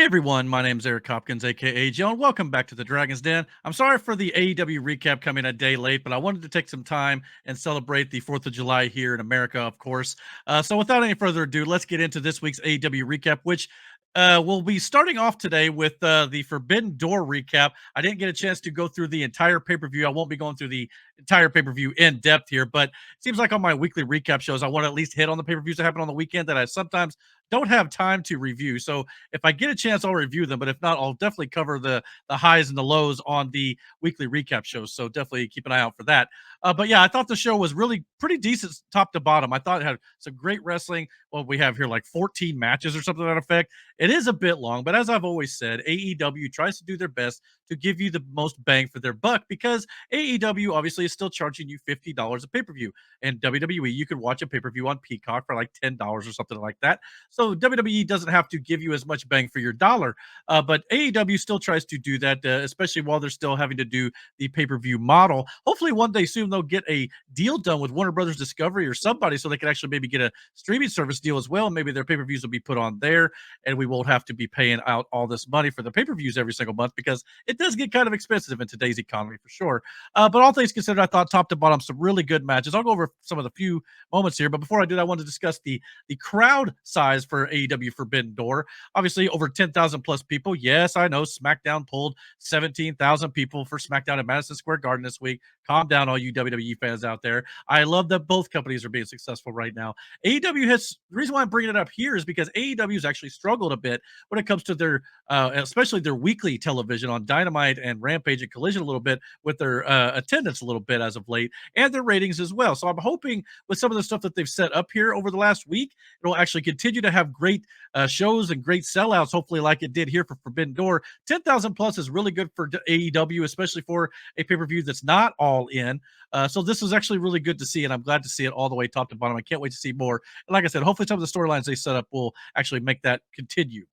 Everyone, my name is Eric Hopkins, aka Joe, and welcome back to the Dragon's Den. I'm sorry for the AEW recap coming a day late, but I wanted to take some time and celebrate the 4th of July here in America, of course. So without any further ado, let's get into this week's AEW recap, which we'll be starting off today with the Forbidden Door recap. I didn't get a chance to go through the entire pay-per-view. I won't be going through the entire pay-per-view in depth here, but it seems like on my weekly recap shows, I want to at least hit on the pay-per-views that happen on the weekend that I sometimes don't have time to review. So if I get a chance, I'll review them. But if not, I'll definitely cover the highs and the lows on the weekly recap shows. So definitely keep an eye out for that. But yeah, I thought the show was really pretty decent top to bottom. I thought it had some great wrestling. Well, we have here like 14 matches or something to that effect. It is a bit long, but as I've always said, AEW tries to do their best to give you the most bang for their buck because AEW obviously is still charging you $50 a pay-per-view. And WWE, you could watch a pay-per-view on Peacock for like $10 or something like that. So WWE doesn't have to give you as much bang for your dollar, but AEW still tries to do that, especially while they're still having to do the pay-per-view model. Hopefully, one day soon they'll get a deal done with Warner Brothers Discovery or somebody, so they can actually maybe get a streaming service deal as well. Maybe their pay-per-views will be put on there, and we won't have to be paying out all this money for the pay-per-views every single month because it does get kind of expensive in today's economy for sure. But all things considered, I thought top to bottom some really good matches. I'll go over some of the few moments here, but before I do that, I want to discuss the crowd size for AEW Forbidden Door. Obviously, over 10,000 plus people. Yes, I know SmackDown pulled 17,000 people for SmackDown at Madison Square Garden this week. Calm down, all you WWE fans out there. I love that both companies are being successful right now. AEW has, the reason why I'm bringing it up here is because AEW has actually struggled a bit when it comes to their, especially their weekly television on Dynamite and Rampage and Collision a little bit with their attendance a little bit as of late and their ratings as well. So I'm hoping with some of the stuff that they've set up here over the last week, it'll actually continue to have great shows and great sellouts, hopefully like it did here for Forbidden Door. 10,000 plus is really good for AEW, especially for a pay-per-view that's not all in. So this is actually really good to see, and I'm glad to see it all the way top to bottom. I can't wait to see more. And like I said, hopefully some of the storylines they set up will actually make that continue.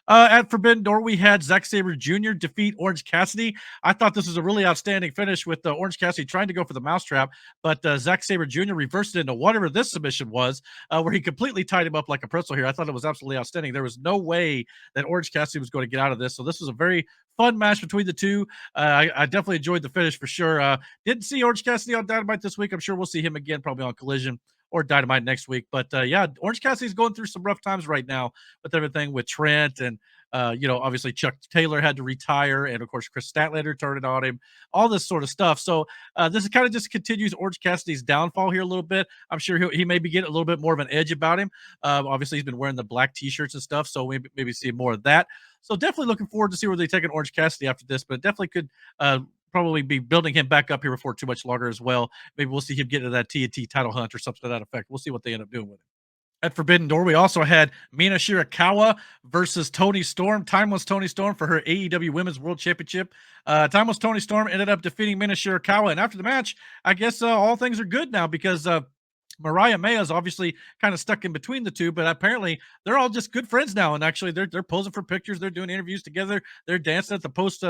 At Forbidden Door, we had Zack Sabre Jr. defeat Orange Cassidy. I thought this was a really outstanding finish with Orange Cassidy trying to go for the mousetrap, but Zack Sabre Jr. reversed it into whatever this submission was, where he completely tied him up like a pretzel here. I thought it was absolutely outstanding. There was no way that Orange Cassidy was going to get out of this, so this was a very fun match between the two. I definitely enjoyed the finish for sure. Didn't see Orange Cassidy on Dynamite this week. I'm sure we'll see him again probably on Collision or Dynamite next week. But yeah, Orange Cassidy's going through some rough times right now with everything with Trent and obviously Chuck Taylor had to retire, and of course Chris Statlander turned on him, all this sort of stuff. So this is kind of just continues Orange Cassidy's downfall here a little bit. I'm sure he maybe get a little bit more of an edge about him. Obviously he's been wearing the black t-shirts and stuff, so maybe see more of that. So definitely looking forward to see where they take an Orange Cassidy after this, but definitely could probably be building him back up here before too much longer as well. Maybe we'll see him get into that TNT title hunt or something to that effect. We'll see what they end up doing with him. At Forbidden Door, we also had Mina Shirakawa versus Toni Storm. Timeless Toni Storm for her AEW Women's World Championship. Timeless Toni Storm ended up defeating Mina Shirakawa, and after the match, I guess all things are good now because Mariah May is obviously kind of stuck in between the two, but apparently they're all just good friends now. And actually, they're posing for pictures, they're doing interviews together, they're dancing at the post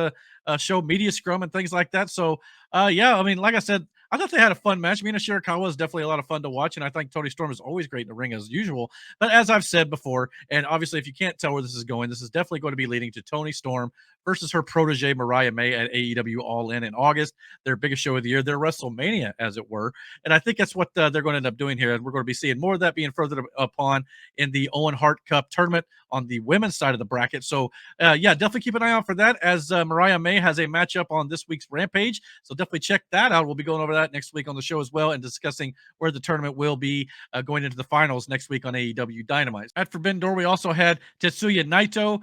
show media scrum and things like that. So, yeah, I mean, like I said, I thought they had a fun match. Mina Shirakawa is definitely a lot of fun to watch, and I think Toni Storm is always great in the ring as usual. But as I've said before, and obviously, if you can't tell where this is going, this is definitely going to be leading to Toni Storm versus her protege Mariah May at AEW All In August, their biggest show of the year, their WrestleMania, as it were. And I think that's what they're going to end up doing here. And we're going to be seeing more of that being further upon in the Owen Hart Cup tournament on the women's side of the bracket. So, yeah, definitely keep an eye out for that as Mariah May has a matchup on this week's Rampage. So definitely check that out. We'll be going over that next week on the show as well and discussing where the tournament will be going into the finals next week on AEW Dynamite. At Forbidden Door, we also had Tetsuya Naito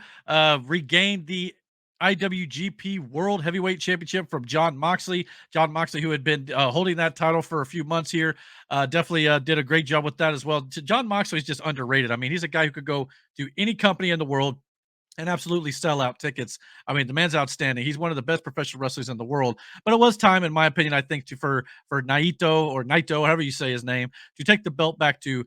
regain the IWGP World Heavyweight Championship from Jon Moxley. Jon Moxley, who had been holding that title for a few months here, definitely did a great job with that as well. Jon Moxley is just underrated. I mean, he's a guy who could go to any company in the world and absolutely sell out tickets. I mean, the man's outstanding. He's one of the best professional wrestlers in the world. But it was time, in my opinion, I think, for Naito or Naito, however you say his name, to take the belt back to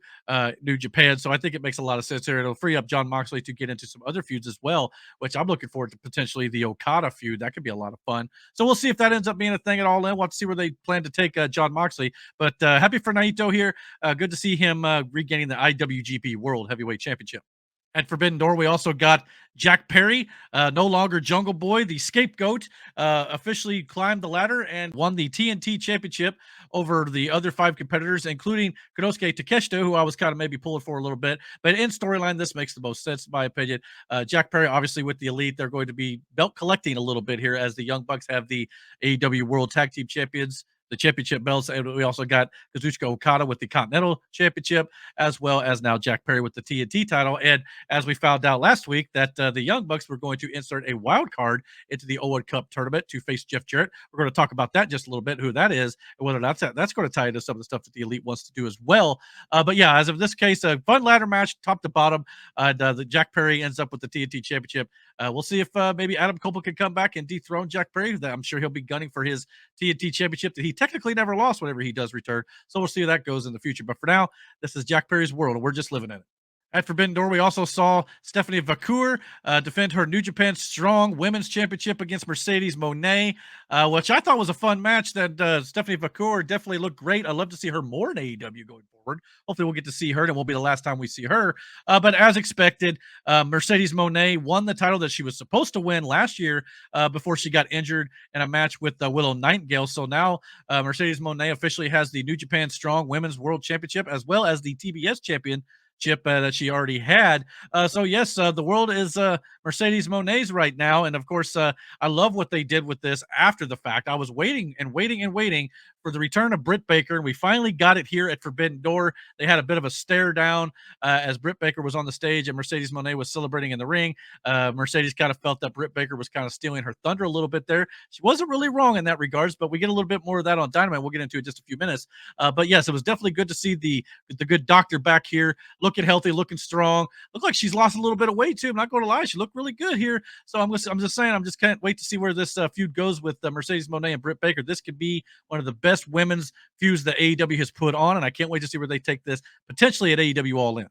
New Japan. So I think it makes a lot of sense here. It'll free up Jon Moxley to get into some other feuds as well, which I'm looking forward to potentially the Okada feud. That could be a lot of fun. So we'll see if that ends up being a thing at all. We'll have to see where they plan to take Jon Moxley. But happy for Naito here. Good to see him regaining the IWGP World Heavyweight Championship. At Forbidden Door, we also got Jack Perry, no longer Jungle Boy, the scapegoat, officially climbed the ladder and won the TNT Championship over the other five competitors, including Konosuke Takeshita, who I was kind of maybe pulling for a little bit. But in storyline, this makes the most sense, in my opinion. Jack Perry, obviously, with the Elite, they're going to be belt collecting a little bit here as the Young Bucks have the AEW World Tag Team Champions. The championship belts, and we also got Kazuchika Okada with the Continental Championship, as well as now Jack Perry with the TNT title. And as we found out last week, that the Young Bucks were going to insert a wild card into the Owen Cup tournament to face Jeff Jarrett. We're going to talk about that just a little bit, who that is, and whether that's going to tie into some of the stuff that the Elite wants to do as well. But yeah, as of this case, a fun ladder match, top to bottom. The Jack Perry ends up with the TNT Championship. We'll see if maybe Adam Cole can come back and dethrone Jack Perry. I'm sure he'll be gunning for his TNT Championship that he technically never lost whenever he does return. So we'll see how that goes in the future. But for now, this is Jack Perry's world, and we're just living in it. At Forbidden Door, we also saw Stephanie Vacour defend her New Japan Strong Women's Championship against Mercedes Moné, which I thought was a fun match. That Stephanie Vacour definitely looked great. I'd love to see her more in AEW going forward. Hopefully, we'll get to see her, and it won't be the last time we see her. But as expected, Mercedes Moné won the title that she was supposed to win last year before she got injured in a match with Willow Nightingale. So now Mercedes Moné officially has the New Japan Strong Women's World Championship as well as the TBS Championship that she already had. So yes, the world is Mercedes Moné's right now, and of course, I love what they did with this after the fact. I was waiting and waiting and waiting for the return of Britt Baker, and we finally got it here at Forbidden Door. They had a bit of a stare down as Britt Baker was on the stage and Mercedes Moné was celebrating in the ring. Mercedes kind of felt that Britt Baker was kind of stealing her thunder a little bit there. She wasn't really wrong in that regards, but we get a little bit more of that on Dynamite. We'll get into it in just a few minutes. But yes, it was definitely good to see the good doctor back here, looking healthy, looking strong. Looked like she's lost a little bit of weight too. I'm not going to lie, she looked really good here. So I'm just saying, I'm just can't wait to see where this feud goes with Mercedes Moné and Britt Baker. This could be one of the best women's feuds that AEW has put on, and I can't wait to see where they take this potentially at AEW All In.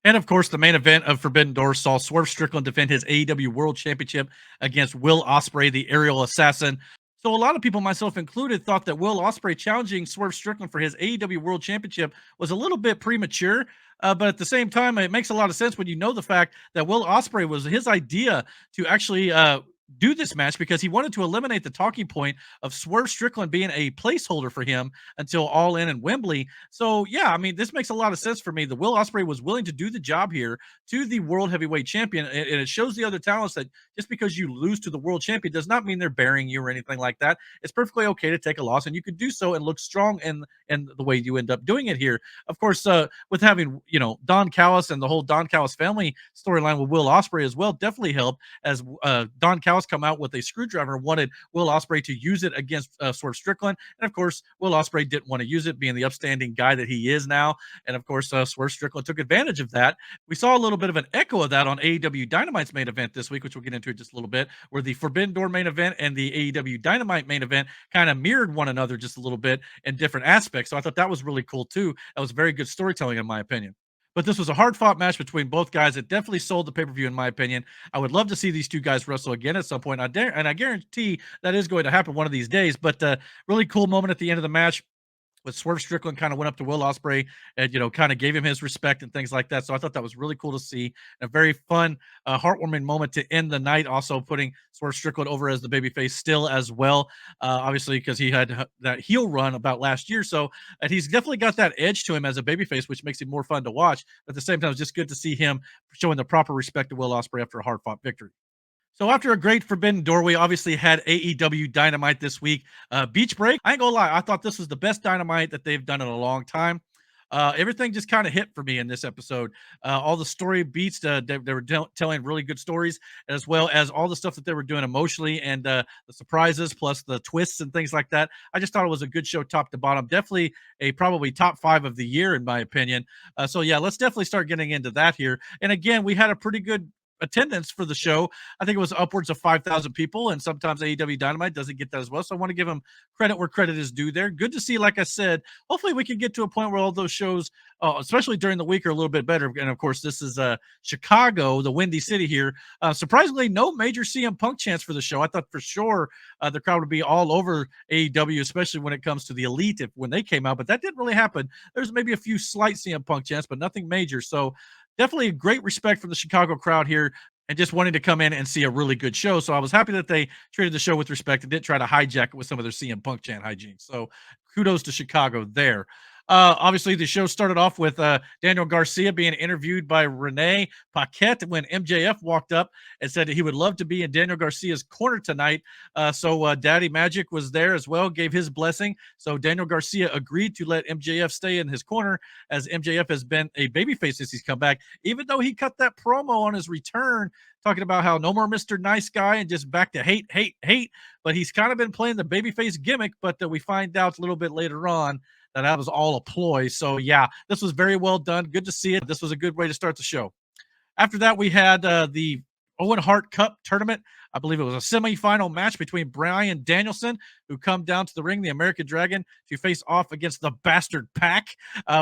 And of course, the main event of Forbidden Door saw Swerve Strickland defend his AEW World Championship against Will Ospreay, the aerial assassin. So a lot of people, myself included, thought that Will Ospreay challenging Swerve Strickland for his AEW World Championship was a little bit premature. But at the same time, it makes a lot of sense when you know the fact that Will Ospreay was his idea to actually do this match because he wanted to eliminate the talking point of Swerve Strickland being a placeholder for him until All In and Wembley. So yeah, I mean, this makes a lot of sense for me. The Will Ospreay was willing to do the job here to the World Heavyweight Champion, and it shows the other talents that just because you lose to the World Champion does not mean they're burying you or anything like that. It's perfectly okay to take a loss, and you could do so and look strong in the way you end up doing it here. Of course, with having Don Callis and the whole Don Callis family storyline with Will Ospreay as well definitely helped as Don Callis come out with a screwdriver and wanted Will Ospreay to use it against Swerve Strickland. And of course, Will Ospreay didn't want to use it, being the upstanding guy that he is now. And of course, Swerve Strickland took advantage of that. We saw a little bit of an echo of that on AEW Dynamite's main event this week, which we'll get into in just a little bit, where the Forbidden Door main event and the AEW Dynamite main event kind of mirrored one another just a little bit in different aspects. So I thought that was really cool too. That was very good storytelling, in my opinion. But this was a hard fought match between both guys. It definitely sold the pay per view, in my opinion. I would love to see these two guys wrestle again at some point. And I guarantee that is going to happen one of these days. But really cool moment at the end of the match with Swerve Strickland kind of went up to Will Ospreay and, kind of gave him his respect and things like that. So I thought that was really cool to see. A very fun, heartwarming moment to end the night. Also putting Swerve Strickland over as the babyface still as well. Obviously, because he had that heel run about last year. So and he's definitely got that edge to him as a babyface, which makes him more fun to watch. But at the same time, it's just good to see him showing the proper respect to Will Ospreay after a hard fought victory. So after a great Forbidden Door, we obviously had AEW Dynamite this week. Beach Break, I ain't gonna lie, I thought this was the best Dynamite that they've done in a long time. Everything just kind of hit for me in this episode. All the story beats, they were telling really good stories, as well as all the stuff that they were doing emotionally and the surprises, plus the twists and things like that. I just thought it was a good show, top to bottom. Definitely a probably top 5 of the year, in my opinion. So yeah, let's definitely start getting into that here. And again, we had a pretty good attendance for the show. I think it was upwards of 5,000 people, and sometimes AEW Dynamite doesn't get that as well. So I want to give them credit where credit is due there. Good to see, like I said, hopefully we can get to a point where all those shows, especially during the week, are a little bit better. And of course, this is Chicago, the Windy City here. Surprisingly, no major CM Punk chance for the show. I thought for sure the crowd would be all over AEW, especially when it comes to the Elite when they came out, but that didn't really happen. There's maybe a few slight CM Punk chants, but nothing major. So definitely a great respect from the Chicago crowd here and just wanting to come in and see a really good show. So I was happy that they treated the show with respect and didn't try to hijack it with some of their CM Punk chant hygiene. So kudos to Chicago there. Obviously, the show started off with Daniel Garcia being interviewed by Renee Paquette when MJF walked up and said that he would love to be in Daniel Garcia's corner tonight. So Daddy Magic was there as well, gave his blessing. So Daniel Garcia agreed to let MJF stay in his corner as MJF has been a babyface since he's come back, even though he cut that promo on his return talking about how no more Mr. Nice Guy and just back to hate, hate, hate. But he's kind of been playing the babyface gimmick, but we find out a little bit later on that was all a ploy. So yeah, this was very well done. Good to see it. This was a good way to start the show. After that, we had the Owen Hart Cup tournament. I believe it was a semifinal match between Bryan Danielson, who come down to the ring, the American Dragon, to face off against the Bastard Pack,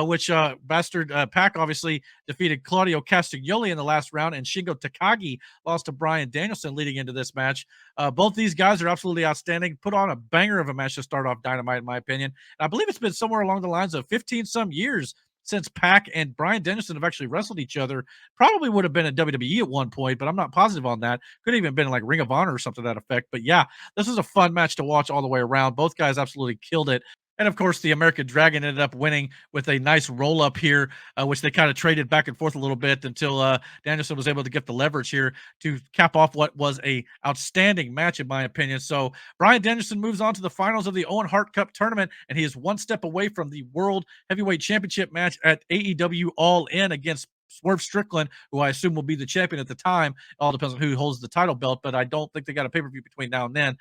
which Bastard Pack obviously defeated Claudio Castagnoli in the last round, and Shingo Takagi lost to Bryan Danielson leading into this match. Both these guys are absolutely outstanding. Put on a banger of a match to start off Dynamite, in my opinion. And I believe it's been somewhere along the lines of 15 some years since Pac and Bryan Danielson have actually wrestled each other. Probably would have been in WWE at one point, but I'm not positive on that. Could have even been like Ring of Honor or something to that effect. But yeah, this was a fun match to watch all the way around. Both guys absolutely killed it. And of course, the American Dragon ended up winning with a nice roll up here, which they kind of traded back and forth a little bit until Danielson was able to get the leverage here to cap off what was a outstanding match, in my opinion. So Bryan Danielson moves on to the finals of the Owen Hart Cup tournament, and he is one step away from the World Heavyweight Championship match at AEW All In against Swerve Strickland, who I assume will be the champion at the time. It all depends on who holds the title belt, but I don't think they got a pay-per-view between now and then.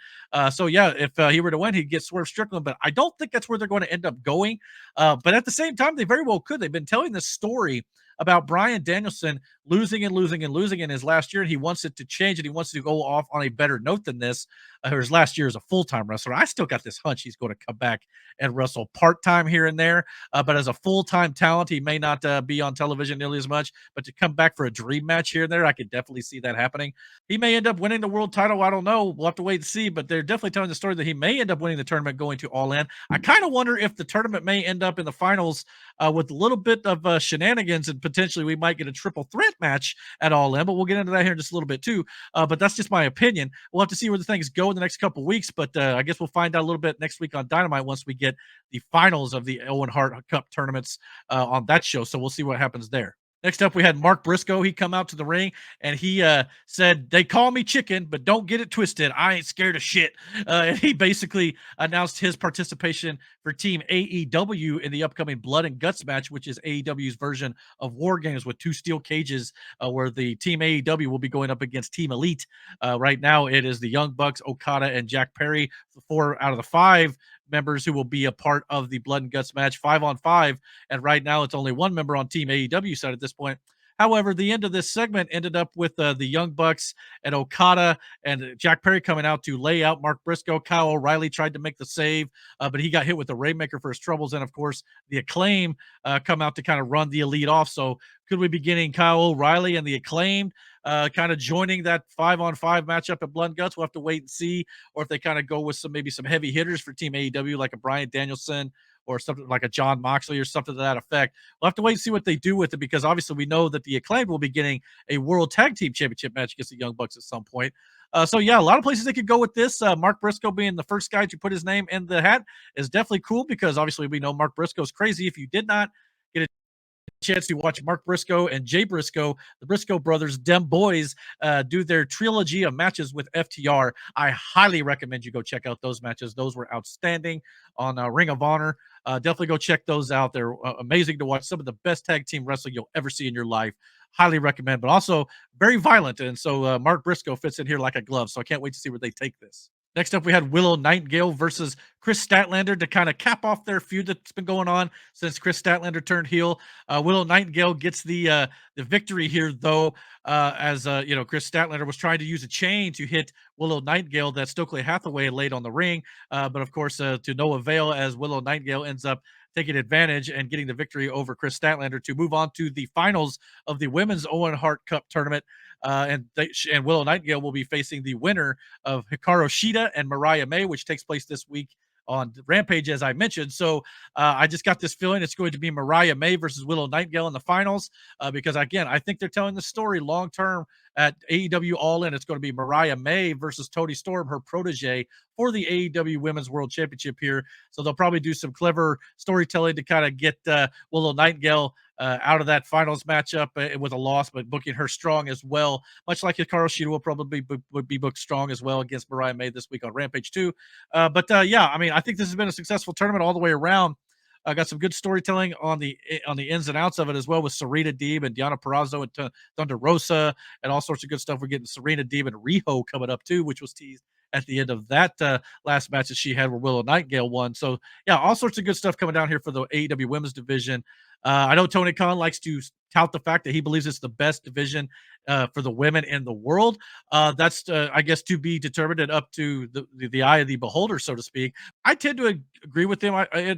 So yeah, if he were to win, he'd get Swerve Strickland, but I don't think that's where they're going to end up going. But at the same time, they very well could. They've been telling this story about Bryan Danielson losing and losing and losing in his last year, and he wants it to change, and he wants to go off on a better note than this. His last year as a full-time wrestler. I still got this hunch he's going to come back and wrestle part-time here and there, but as a full-time talent, he may not be on television nearly as much, but to come back for a dream match here and there, I could definitely see that happening. He may end up winning the world title. I don't know. We'll have to wait and see, but they're definitely telling the story that he may end up winning the tournament going to All In. I kind of wonder if the tournament may end up in the finals with a little bit of shenanigans, and potentially we might get a triple threat match at All In, but we'll get into that here in just a little bit too. But that's just my opinion. We'll have to see where the things go in the next couple weeks, but I guess we'll find out a little bit next week on Dynamite once we get the finals of the Owen Hart Cup tournaments on that show. So we'll see what happens there. Next up, we had Mark Briscoe. He come out to the ring and he said, "They call me chicken, but don't get it twisted. I ain't scared of shit." And he basically announced his participation for Team AEW in the upcoming Blood and Guts match, which is AEW's version of War Games with two steel cages, where the Team AEW will be going up against Team Elite. Right now, it is the Young Bucks, Okada, and Jack Perry, 4 out of the 5 members who will be a part of the Blood and Guts match, 5-on-5. And right now, it's only one member on Team AEW side at this point. However, the end of this segment ended up with the Young Bucks and Okada and Jack Perry coming out to lay out Mark Briscoe. Kyle O'Reilly tried to make the save, but he got hit with the Rainmaker for his troubles. And of course, the Acclaim come out to kind of run the Elite off. So could we be getting Kyle O'Reilly and the Acclaimed kind of joining that 5-on-5 matchup at Blood and Guts? We'll have to wait and see, or if they kind of go with maybe some heavy hitters for Team AEW, like a Bryan Danielson or something like a John Moxley or something to that effect. We'll have to wait and see what they do with it, because obviously we know that the Acclaimed will be getting a World Tag Team Championship match against the Young Bucks at some point. So yeah, a lot of places they could go with this. Mark Briscoe being the first guy to put his name in the hat is definitely cool, because obviously we know Mark Briscoe's crazy. If you did not get a chance to watch Mark Briscoe and Jay Briscoe, the Briscoe brothers, dem boys, do their trilogy of matches with FTR, I highly recommend you go check out those matches. Those were outstanding on Ring of Honor. Definitely go check those out. They're amazing to watch. Some of the best tag team wrestling you'll ever see in your life. Highly recommend, but also very violent. And so Mark Briscoe fits in here like a glove. So I can't wait to see where they take this. Next up, we had Willow Nightingale versus Chris Statlander to kind of cap off their feud that's been going on since Chris Statlander turned heel. Willow Nightingale gets the victory here, though, as Chris Statlander was trying to use a chain to hit Willow Nightingale that Stokely Hathaway laid on the ring, but of course to no avail, as Willow Nightingale ends up taking advantage and getting the victory over Chris Statlander to move on to the finals of the Women's Owen Hart Cup tournament. And Willow Nightingale will be facing the winner of Hikaru Shida and Mariah May, which takes place this week on Rampage, as I mentioned. So I just got this feeling it's going to be Mariah May versus Willow Nightingale in the finals because, again, I think they're telling the story long term at AEW All In. It's going to be Mariah May versus Toni Storm, her protege, for the AEW Women's World Championship here. So they'll probably do some clever storytelling to kind of get Willow Nightingale out of that finals matchup with a loss, but booking her strong as well. Much like Hikaru Shida will probably be booked strong as well against Mariah May this week on Rampage too. Yeah, I mean, I think this has been a successful tournament all the way around. Got some good storytelling on the ins and outs of it as well with Serena Deeb and Diana Perrazzo and Thunder Rosa and all sorts of good stuff. We're getting Serena Deeb and Riho coming up too, which was teased at the end of that last match that she had where Willow Nightingale won. So yeah, all sorts of good stuff coming down here for the AEW Women's Division. I know Tony Khan likes to tout the fact that he believes it's the best division for the women in the world. That's, I guess, to be determined and up to the eye of the beholder, so to speak. I tend to agree with him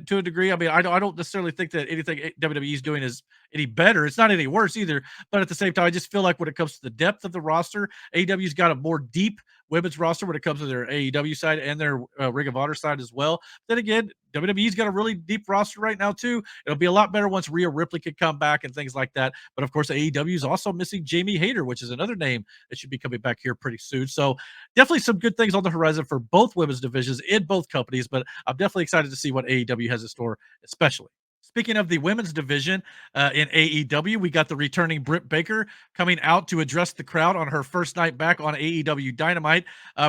to a degree. I mean, I don't necessarily think that anything WWE is doing is any better. It's not any worse either. But at the same time, I just feel like when it comes to the depth of the roster, AEW's got a more deep women's roster when it comes to their AEW side and their Ring of Honor side as well. Then again, WWE's got a really deep roster right now too. It'll be a lot better once Rhea Ripley could come back and things like that. But of course, AEW is also missing Jamie Hayter, which is another name that should be coming back here pretty soon. So definitely some good things on the horizon for both women's divisions in both companies. But I'm definitely excited to see what AEW has in store, especially. Speaking of the women's division in AEW, we got the returning Britt Baker coming out to address the crowd on her first night back on AEW Dynamite.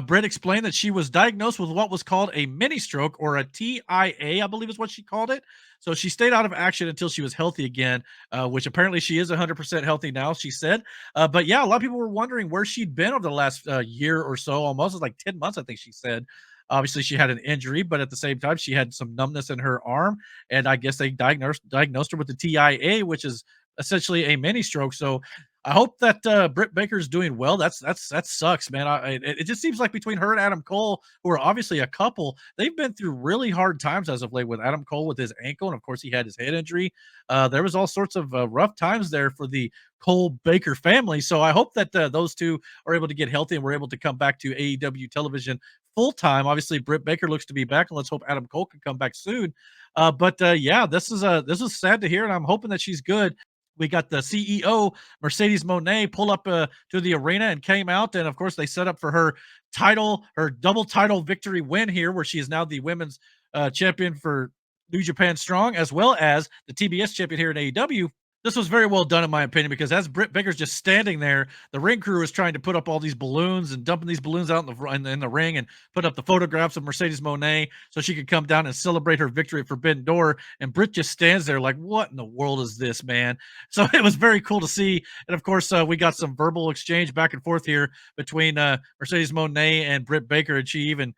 Britt explained that she was diagnosed with what was called a mini stroke, or a TIA, I believe is what she called it. So she stayed out of action until she was healthy again, which apparently she is 100% healthy now, she said. But yeah, a lot of people were wondering where she'd been over the last year or so, almost like 10 months, I think she said. Obviously, she had an injury, but at the same time, she had some numbness in her arm, and I guess they diagnosed her with the TIA, which is essentially a mini stroke. So I hope that Britt Baker's doing well. That sucks, man. It just seems like between her and Adam Cole, who are obviously a couple, they've been through really hard times as of late. With Adam Cole with his ankle, and of course he had his head injury. There was all sorts of rough times there for the Cole Baker family. So I hope that those two are able to get healthy and we're able to come back to AEW television full time. Obviously, Britt Baker looks to be back, and let's hope Adam Cole can come back soon. Yeah, this is sad to hear, and I'm hoping that she's good. We got the CEO Mercedes Moné pull up to the arena and came out, and of course they set up for her double title victory win here, where she is now the women's champion for New Japan Strong, as well as the TBS champion here in AEW. This was very well done, in my opinion, because as Britt Baker's just standing there, the ring crew is trying to put up all these balloons and dumping these balloons out in the ring and put up the photographs of Mercedes Moné so she could come down and celebrate her victory at Forbidden Door. And Britt just stands there like, what in the world is this, man? So it was very cool to see. And of course, we got some verbal exchange back and forth here between Mercedes Moné and Britt Baker. And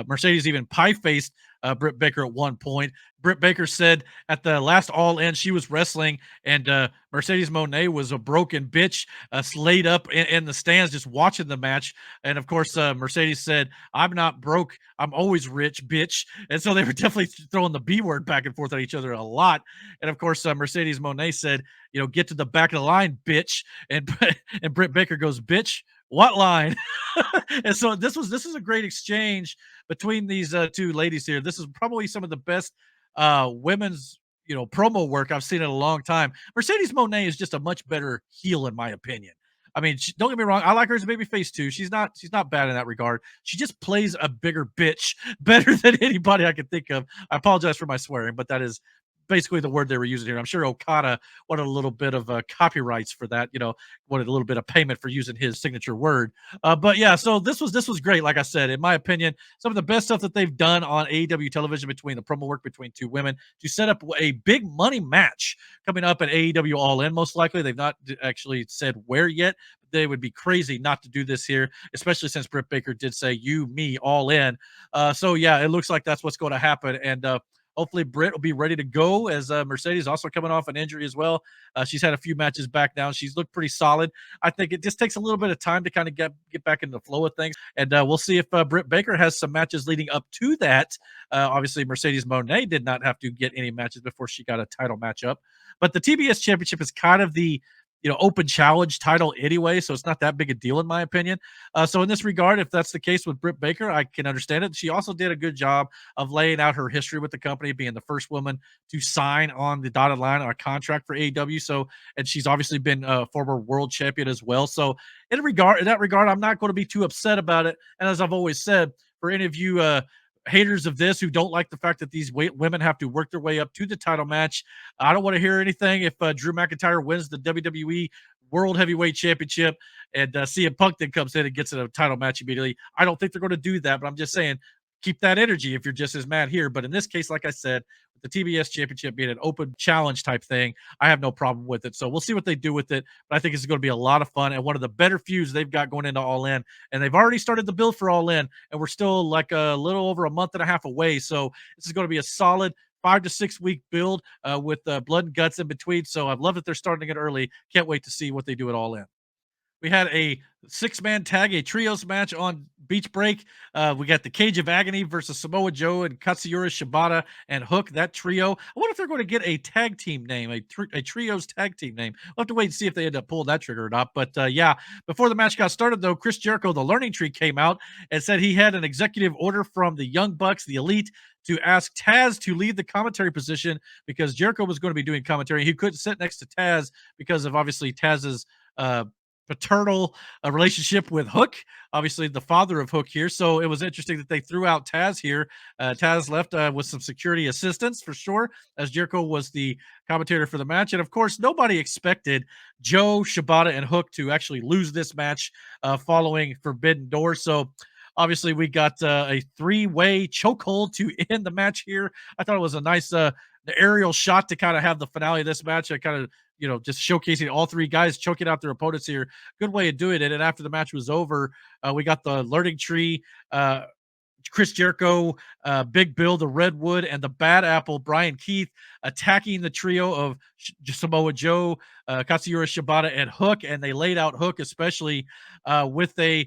Mercedes even pie-faced Britt Baker at one point. Britt Baker said at the last All In she was wrestling, and Mercedes Moné was a broken bitch, laid up in the stands just watching the match. And of course, Mercedes said, "I'm not broke. I'm always rich, bitch." And so they were definitely throwing the B word back and forth at each other a lot. And of course, Mercedes Moné said, "Get to the back of the line, bitch." And and Britt Baker goes, "Bitch, what line?" And so this is a great exchange between these two ladies here. This is probably some of the best women's promo work I've seen in a long time. Mercedes Moné is just a much better heel, in my opinion. I mean, don't get me wrong, I like her as a baby face too. She's not bad in that regard. She just plays a bigger bitch better than anybody I can think of. I apologize for my swearing, but that is basically the word they were using here. I'm sure Okada wanted a little bit of copyrights for that, wanted a little bit of payment for using his signature word. But yeah, so this was great. Like I said, in my opinion, some of the best stuff that they've done on AEW television between the promo work between two women to set up a big money match coming up at AEW All In. Most likely, they've not actually said where yet. They would be crazy not to do this here, especially since Britt Baker did say "you, me, all in." So yeah, it looks like that's what's going to happen, and hopefully, Britt will be ready to go, as Mercedes also coming off an injury as well. She's had a few matches back now. She's looked pretty solid. I think it just takes a little bit of time to kind of get back into the flow of things. And we'll see if Britt Baker has some matches leading up to that. Obviously, Mercedes Moné did not have to get any matches before she got a title matchup. But the TBS Championship is kind of the open challenge title anyway, so it's not that big a deal in my opinion. So in this regard, if that's the case with Britt Baker, I can understand it. She also did a good job of laying out her history with the company, being the first woman to sign on the dotted line on a contract for AEW. So, and she's obviously been a former world champion as well. So, in that regard, I'm not going to be too upset about it. And as I've always said, for any of you haters of this who don't like the fact that these women have to work their way up to the title match, I don't want to hear anything if Drew McIntyre wins the WWE World Heavyweight Championship and CM Punk then comes in and gets a title match immediately. I don't think they're going to do that, but I'm just saying keep that energy if you're just as mad here. But in this case, like I said, with the TBS Championship being an open challenge type thing, I have no problem with it. So we'll see what they do with it. But I think it's going to be a lot of fun and one of the better feuds they've got going into All In. And they've already started the build for All In, and we're still like a little over a month and a half away. So this is going to be a solid 5 to 6 week build with blood and guts in between. So I love that they're starting it early. Can't wait to see what they do at All In. We had a six-man tag, a trios match on Beach Break. We got the Cage of Agony versus Samoa Joe and Katsuyori Shibata and Hook, that trio. I wonder if they're going to get a tag team name, a trios tag team name. We'll have to wait and see if they end up pulling that trigger or not. But yeah, before the match got started, though, Chris Jericho, the Learning Tree, came out and said he had an executive order from the Young Bucks, the Elite, to ask Taz to leave the commentary position because Jericho was going to be doing commentary. He couldn't sit next to Taz because of obviously Taz's paternal relationship with Hook, obviously the father of Hook here. So it was interesting that they threw out Taz here. Taz left with some security assistance for sure, as Jericho was the commentator for the match. And of course, nobody expected Joe, Shibata, and Hook to actually lose this match following Forbidden Door. So obviously, we got a three-way chokehold to end the match here. I thought it was a nice the aerial shot to kind of have the finale of this match. I kind of, just showcasing all three guys choking out their opponents here. Good way of doing it. And after the match was over, we got the Learning Tree, Chris Jericho, Big Bill, the Redwood, and the Bad Apple, Brian Keith, attacking the trio of Samoa Joe, Katsuyori Shibata, and Hook. And they laid out Hook, especially with a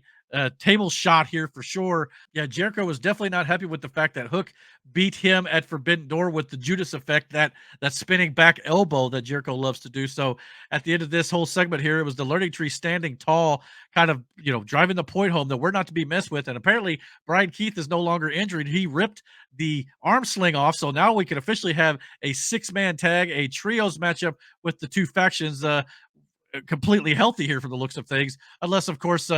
table shot here for sure. Yeah, Jericho was definitely not happy with the fact that Hook beat him at Forbidden Door with the Judas effect, that spinning back elbow that Jericho loves to do. So at the end of this whole segment here, it was the Learning Tree standing tall, kind of driving the point home that we're not to be messed with. And apparently Brian Keith is no longer injured. He ripped the arm sling off, so now we can officially have a six-man tag, a trios matchup with the two factions. Completely healthy here from the looks of things, unless of course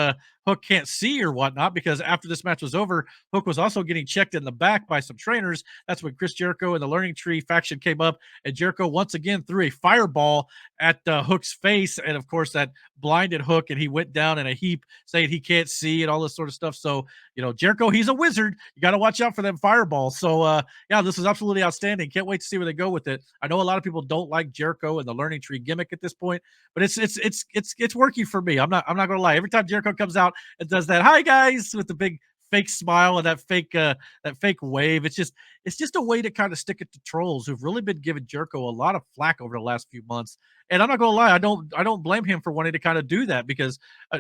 Hook can't see or whatnot, because after this match was over, Hook was also getting checked in the back by some trainers. That's when Chris Jericho and the Learning Tree faction came up, and Jericho once again threw a fireball at Hook's face, and of course that blinded Hook, and he went down in a heap, saying he can't see and all this sort of stuff. So Jericho, he's a wizard. You got to watch out for them fireballs. So yeah, this is absolutely outstanding. Can't wait to see where they go with it. I know a lot of people don't like Jericho and the Learning Tree gimmick at this point, but it's working for me. I'm not gonna lie. Every time Jericho comes out and does that "hi guys" with the big fake smile and that fake wave, it's just a way to kind of stick it to trolls who've really been giving Jericho a lot of flack over the last few months. And I'm not gonna lie, I don't blame him for wanting to kind of do that, because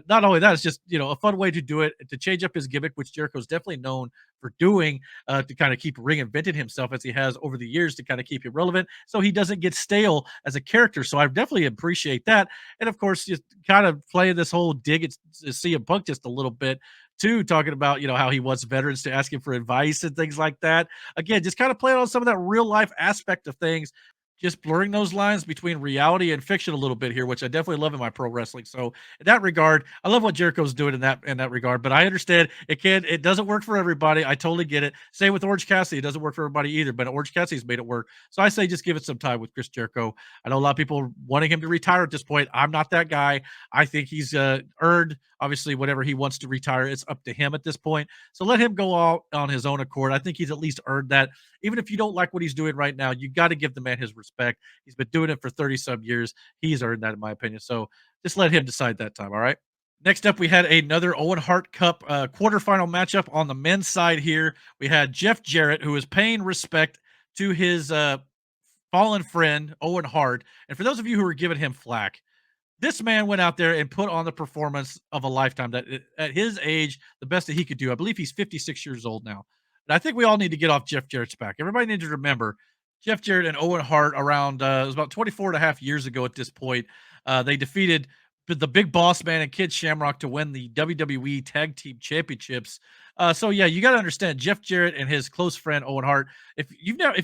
not only that, it's just a fun way to do it, to change up his gimmick, which Jericho's definitely known for doing, to kind of keep reinventing himself as he has over the years to kind of keep him relevant, so he doesn't get stale as a character. So I definitely appreciate that. And of course, just kind of playing this whole dig at CM Punk just a little bit too, talking about how he wants veterans to ask him for advice and things like that. Again, just kind of playing on some of that real life aspect of things, just blurring those lines between reality and fiction a little bit here, which I definitely love in my pro wrestling. So in that regard, I love what Jericho's doing in that regard. But I understand it doesn't work for everybody. I totally get it. Same with Orange Cassidy, it doesn't work for everybody either. But Orange Cassidy's made it work. So I say just give it some time with Chris Jericho. I know a lot of people wanting him to retire at this point. I'm not that guy. I think he's earned obviously whatever he wants to retire. It's up to him at this point. So let him go out on his own accord. I think he's at least earned that. Even if you don't like what he's doing right now, you got to give the man his respect. He's been doing it for 30 some years. He's earned that, in my opinion. So just let him decide that time. All right. Next up, we had another Owen Hart Cup quarterfinal matchup on the men's side here. We had Jeff Jarrett, who is paying respect to his fallen friend, Owen Hart. And for those of you who are giving him flack, this man went out there and put on the performance of a lifetime. That at his age, the best that he could do. I believe he's 56 years old now. And I think we all need to get off Jeff Jarrett's back. Everybody needs to remember Jeff Jarrett and Owen Hart around, it was about 24 and a half years ago at this point. They defeated the Big Boss Man and Kid Shamrock to win the WWE Tag Team Championships. So yeah, you got to understand Jeff Jarrett and his close friend Owen Hart. If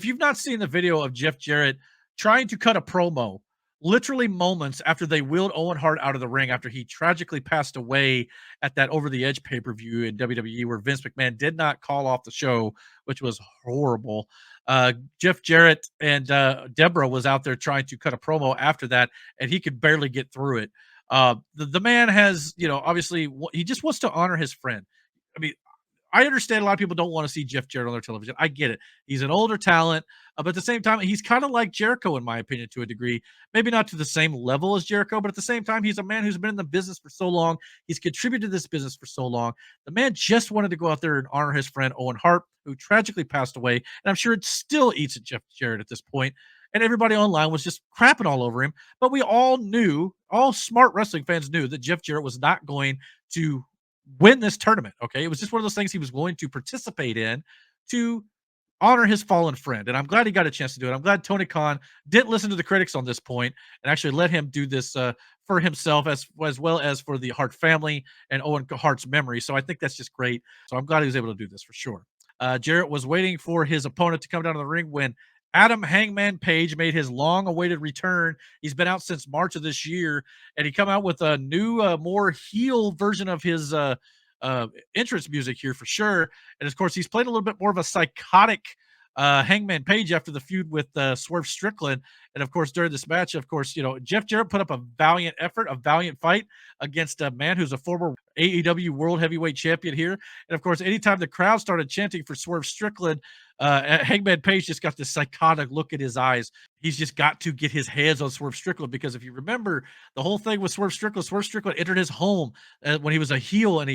you've not seen the video of Jeff Jarrett trying to cut a promo, literally moments after they wheeled Owen Hart out of the ring after he tragically passed away at that Over the Edge pay-per-view in WWE where Vince McMahon did not call off the show, which was horrible. Jeff Jarrett and Deborah was out there trying to cut a promo after that, and he could barely get through it. The man has, obviously, he just wants to honor his friend. I mean, I understand a lot of people don't want to see Jeff Jarrett on their television. I get it. He's an older talent, but at the same time, he's kind of like Jericho, in my opinion, to a degree. Maybe not to the same level as Jericho, but at the same time, he's a man who's been in the business for so long. He's contributed to this business for so long. The man just wanted to go out there and honor his friend Owen Hart, who tragically passed away. And I'm sure it still eats at Jeff Jarrett at this point. And everybody online was just crapping all over him. But we all knew, all smart wrestling fans knew that Jeff Jarrett was not going to win this tournament. Okay. It was just one of those things he was going to participate in to honor his fallen friend. And I'm glad he got a chance to do it. I'm glad Tony Khan didn't listen to the critics on this point and actually let him do this for himself as well as for the Hart family and Owen Hart's memory. So I think that's just great. So I'm glad he was able to do this for sure. Jarrett was waiting for his opponent to come down to the ring when Adam Hangman Page made his long-awaited return. He's been out since March of this year, and he come out with a new, more heel version of his entrance music here for sure. And of course, he's played a little bit more of a psychotic Hangman Page after the feud with Swerve Strickland. And of course, during this match, of course, Jeff Jarrett put up a valiant effort, a valiant fight against a man who's a former AEW World Heavyweight Champion here. And of course, anytime the crowd started chanting for Swerve Strickland, Hangman Page just got this psychotic look in his eyes. He's just got to get his hands on Swerve Strickland because if you remember the whole thing with Swerve Strickland entered his home when he was a heel, and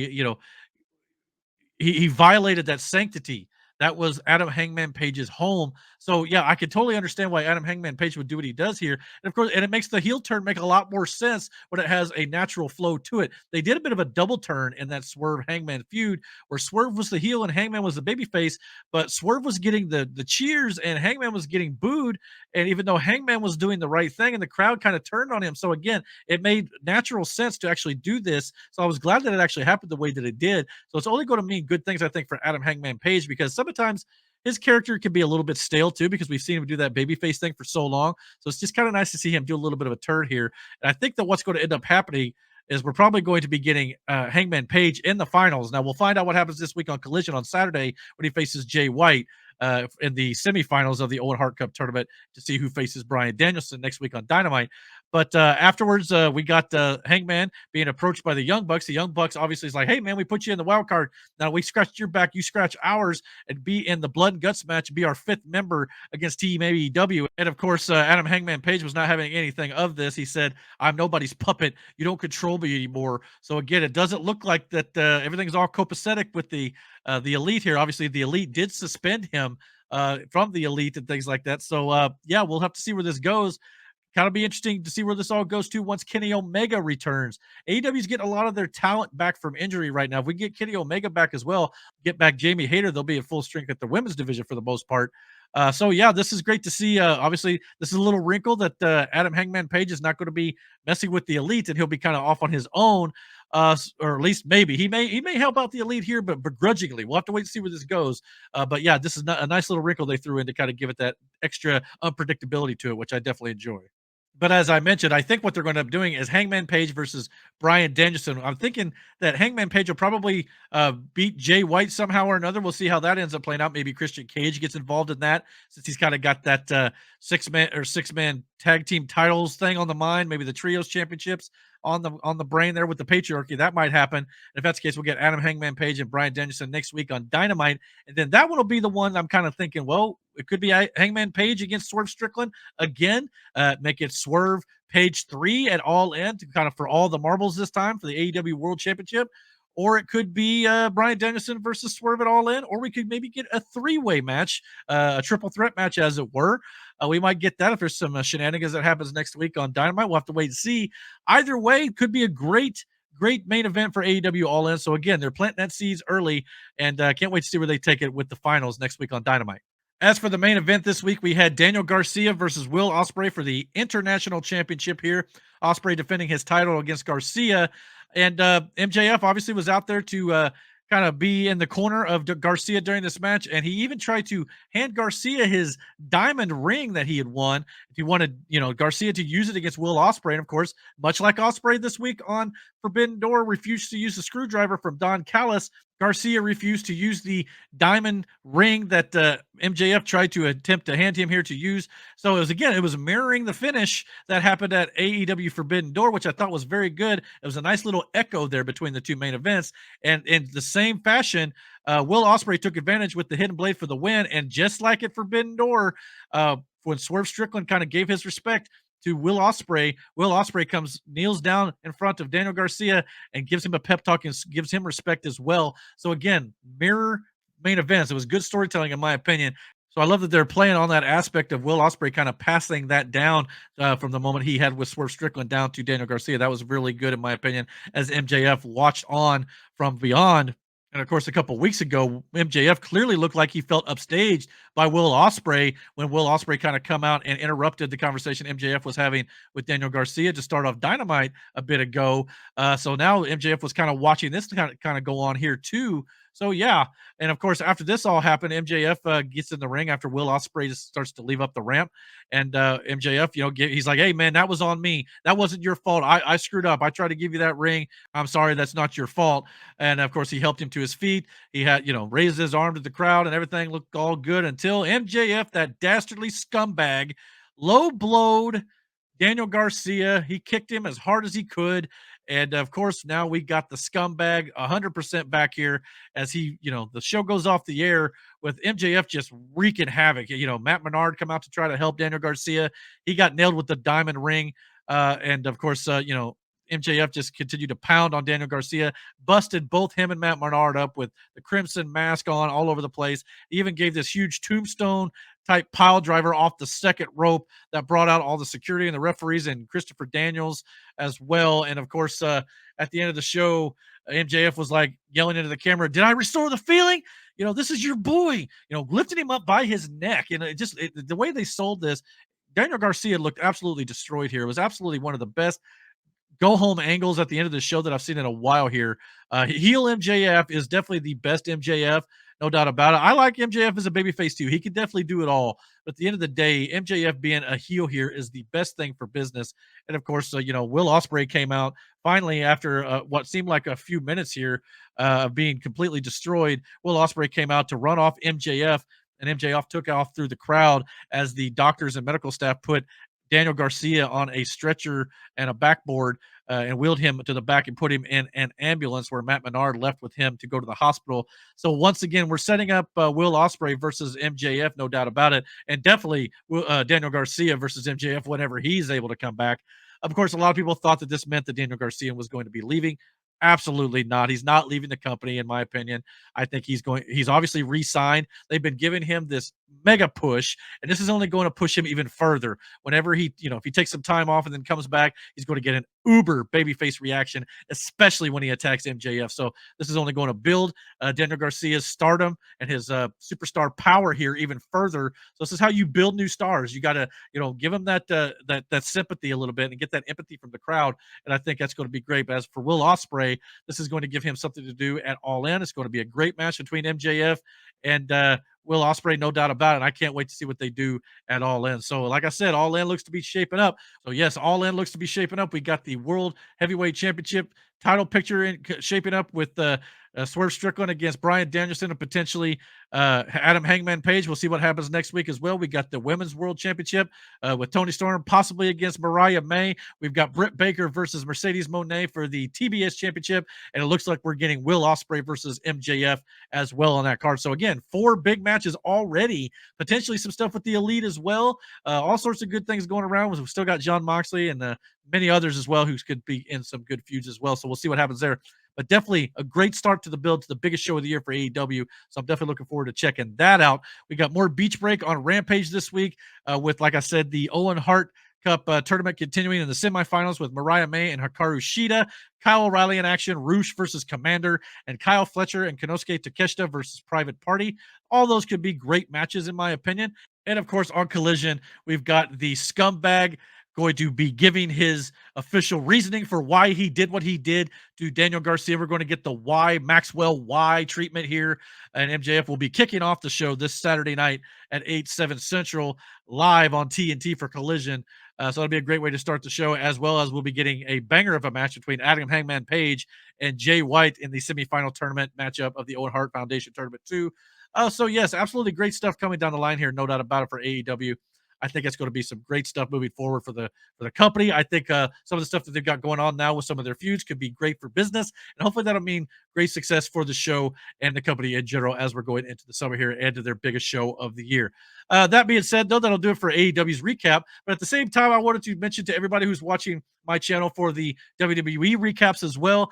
he violated that sanctity. That was Adam Hangman Page's home. So yeah, I could totally understand why Adam Hangman Page would do what he does here. And of course, and it makes the heel turn make a lot more sense when it has a natural flow to it. They did a bit of a double turn in that Swerve Hangman feud where Swerve was the heel and Hangman was the babyface, but Swerve was getting the cheers and Hangman was getting booed. And even though Hangman was doing the right thing and the crowd kind of turned on him. So again, it made natural sense to actually do this. So I was glad that it actually happened the way that it did. So it's only going to mean good things, I think, for Adam Hangman Page because sometimes his character can be a little bit stale too because we've seen him do that babyface thing for so long. So it's just kind of nice to see him do a little bit of a turn here. And I think that what's going to end up happening is we're probably going to be getting Hangman Page in the finals. Now we'll find out what happens this week on Collision on Saturday when he faces Jay White in the semifinals of the Owen Hart Cup tournament to see who faces Bryan Danielson next week on Dynamite. But afterwards, we got Hangman being approached by the Young Bucks. The Young Bucks obviously is like, hey, man, we put you in the wild card. Now we scratched your back, you scratch ours, and be in the blood and guts match, be our fifth member against Team AEW. And of course, Adam Hangman Page was not having anything of this. He said, I'm nobody's puppet. You don't control me anymore. So again, it doesn't look like that everything's all copacetic with the Elite here. Obviously, the Elite did suspend him from the Elite and things like that. So yeah, we'll have to see where this goes. Kind of be interesting to see where this all goes to once Kenny Omega returns. AEW's getting a lot of their talent back from injury right now. If we get Kenny Omega back as well, get back Jamie Hayter, they'll be at full strength at the women's division for the most part. So yeah, this is great to see. Obviously, this is a little wrinkle that Adam Hangman Page is not going to be messing with the Elite, and he'll be kind of off on his own. Or at least maybe he may help out the Elite here, but begrudgingly. We'll have to wait and see where this goes. But yeah, this is a nice little wrinkle they threw in to kind of give it that extra unpredictability to it, which I definitely enjoy. But as I mentioned, I think what they're going to end up doing is Hangman Page versus Bryan Danielson. I'm thinking that Hangman Page will probably beat Jay White somehow or another. We'll see how that ends up playing out. Maybe Christian Cage gets involved in that since he's kind of got that six-man tag team titles thing on the mind. Maybe the trios championships on the brain there with the patriarchy. That might happen. And if that's the case, we'll get Adam Hangman Page and Bryan Danielson next week on Dynamite. And then that one will be the one I'm kind of thinking, well, it could be Hangman Page against Swerve Strickland again. Make it Swerve Page 3 at All In to kind of for all the marbles this time for the AEW World Championship. Or it could be Bryan Danielson versus Swerve at All In. Or we could maybe get a three-way match, a triple threat match, as it were. We might get that if there's some shenanigans that happens next week on Dynamite. We'll have to wait and see. Either way, it could be a great main event for AEW All In. So again, they're planting that seeds early, and can't wait to see where they take it with the finals next week on Dynamite. As for the main event this week, we had Daniel Garcia versus Will Ospreay for the International Championship here. Ospreay defending his title against Garcia, and MJF obviously was out there to kind of be in the corner of Garcia during this match, and he even tried to hand Garcia his diamond ring that he had won. He wanted, Garcia to use it against Will Ospreay, and of course, much like Ospreay this week on Forbidden Door, refused to use the screwdriver from Don Callis. Garcia refused to use the diamond ring that MJF tried to attempt to hand him here to use. So it was mirroring the finish that happened at AEW Forbidden Door, which I thought was very good. It was a nice little echo there between the two main events. And in the same fashion, Will Ospreay took advantage with the hidden blade for the win. And just like at Forbidden Door, when Swerve Strickland kind of gave his respect to Will Ospreay kneels down in front of Daniel Garcia and gives him a pep talk and gives him respect as well. So again, mirror main events. It was good storytelling, in my opinion. So I love that they're playing on that aspect of Will Ospreay kind of passing that down from the moment he had with Swerve Strickland down to Daniel Garcia. That was really good, in my opinion, as MJF watched on from beyond. And of course, a couple weeks ago, MJF clearly looked like he felt upstaged by Will Ospreay when Will Ospreay kind of come out and interrupted the conversation MJF was having with Daniel Garcia to start off Dynamite a bit ago. So now MJF was kind of watching this kind of go on here too. So yeah, and of course after this all happened, MJF gets in the ring after Will Ospreay starts to leave up the ramp, and MJF, he's like, "Hey man, that was on me. That wasn't your fault. I screwed up. I tried to give you that ring. I'm sorry. That's not your fault." And of course, he helped him to his feet. He had, raised his arm to the crowd, and everything looked all good until MJF, that dastardly scumbag, low blowed Daniel Garcia. He kicked him as hard as he could. And of course, now we got the scumbag 100% back here as the show goes off the air with MJF just wreaking havoc. Matt Menard come out to try to help Daniel Garcia. He got nailed with the diamond ring. And of course, MJF just continued to pound on Daniel Garcia, busted both him and Matt Menard up with the crimson mask on all over the place. He even gave this huge tombstone type pile driver off the second rope that brought out all the security and the referees and Christopher Daniels as well. And of course, at the end of the show, MJF was like yelling into the camera, "Did I restore the feeling? This is your boy," lifting him up by his neck. And the way they sold this, Daniel Garcia looked absolutely destroyed here. It was absolutely one of the best go home angles at the end of the show that I've seen in a while here. Heel MJF is definitely the best MJF, no doubt about it. I like MJF as a babyface too. He can definitely do it all. But at the end of the day, MJF being a heel here is the best thing for business. And of course, Will Ospreay came out finally after what seemed like a few minutes here of being completely destroyed. Will Ospreay came out to run off MJF, and MJF took off through the crowd as the doctors and medical staff put Daniel Garcia on a stretcher and a backboard and wheeled him to the back and put him in an ambulance where Matt Menard left with him to go to the hospital. So once again, we're setting up Will Ospreay versus MJF, no doubt about it, and definitely Daniel Garcia versus MJF whenever he's able to come back. Of course, a lot of people thought that this meant that Daniel Garcia was going to be leaving. Absolutely not. He's not leaving the company, in my opinion. I think he's obviously re-signed. They've been giving him this mega push, and this is only going to push him even further. Whenever if he takes some time off and then comes back, he's going to get an uber babyface reaction, especially when he attacks MJF. So this is only going to build Daniel Garcia's stardom and his superstar power here even further. So this is how you build new stars. You got to, give him that sympathy a little bit and get that empathy from the crowd. And I think that's going to be great. But as for Will Ospreay, this is going to give him something to do at All In. It's going to be a great match between MJF and Will Ospreay, no doubt about it. I can't wait to see what they do at All In. So, like I said, All In looks to be shaping up. So, yes, All In looks to be shaping up. We got the World Heavyweight Championship title picture shaping up with Swerve Strickland against Bryan Danielson and potentially Adam Hangman Page. We'll see what happens next week as well. We got the Women's World Championship with Toni Storm possibly against Mariah May. We've got Britt Baker versus Mercedes Moné for the TBS Championship, and it looks like we're getting Will Ospreay versus MJF as well on that card. So again, 4 big matches already, potentially some stuff with the Elite as well. All sorts of good things going around. We've still got John Moxley and many others as well who could be in some good feuds as well. So we'll see what happens there. But definitely a great start to the build to the biggest show of the year for AEW. So I'm definitely looking forward to checking that out. We got more Beach Break on Rampage this week with, like I said, the Owen Hart Cup tournament continuing in the semifinals with Mariah May and Hikaru Shida, Kyle O'Reilly in action, Roosh versus Commander, and Kyle Fletcher and Konosuke Takeshita versus Private Party. All those could be great matches, in my opinion. And of course, on Collision, we've got the Scumbag going to be giving his official reasoning for why he did what he did to Daniel Garcia. We're going to get the why Maxwell why treatment here, and MJF will be kicking off the show this Saturday night at 8/7 Central live on TNT for Collision. So that'll be a great way to start the show, as well as we'll be getting a banger of a match between Adam Hangman Page and Jay White in the semifinal tournament matchup of the Owen Hart Foundation Tournament 2. So yes, absolutely great stuff coming down the line here, no doubt about it for AEW. I think it's going to be some great stuff moving forward for the company. I think some of the stuff that they've got going on now with some of their feuds could be great for business, and hopefully that'll mean great success for the show and the company in general as we're going into the summer here and to their biggest show of the year. That being said, though, that'll do it for AEW's recap. But at the same time, I wanted to mention to everybody who's watching my channel for the WWE recaps as well.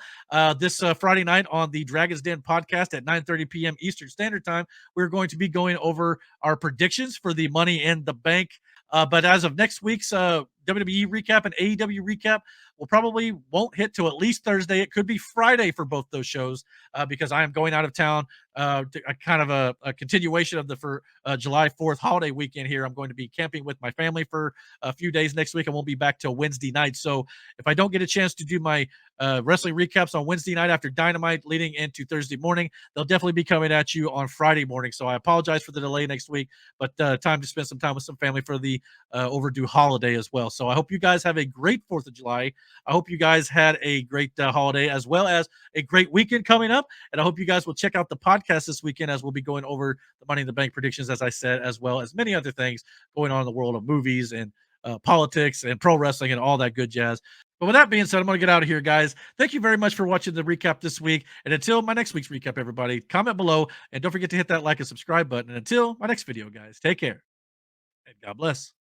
This Friday night on the Dragon's Den podcast at 9:30 p.m. Eastern Standard Time, we're going to be going over our predictions for the Money in the Bank. But as of next week's WWE recap and AEW recap, will probably won't hit till at least Thursday. It could be Friday for both those shows because I am going out of town. A kind of a continuation of the for July 4th holiday weekend here. I'm going to be camping with my family for a few days next week. I won't be back till Wednesday night. So if I don't get a chance to do my wrestling recaps on Wednesday night after Dynamite leading into Thursday morning, they'll definitely be coming at you on Friday morning. So I apologize for the delay next week, but time to spend some time with some family for the overdue holiday as well. So I hope you guys have a great 4th of July. I hope you guys had a great holiday as well as a great weekend coming up. And I hope you guys will check out the podcast this weekend as we'll be going over the Money in the Bank predictions, as I said, as well as many other things going on in the world of movies and politics and pro wrestling and all that good jazz. But with that being said, I'm going to get out of here, guys. Thank you very much for watching the recap this week. And until my next week's recap, everybody, comment below and don't forget to hit that like and subscribe button. And until my next video, guys, take care and God bless.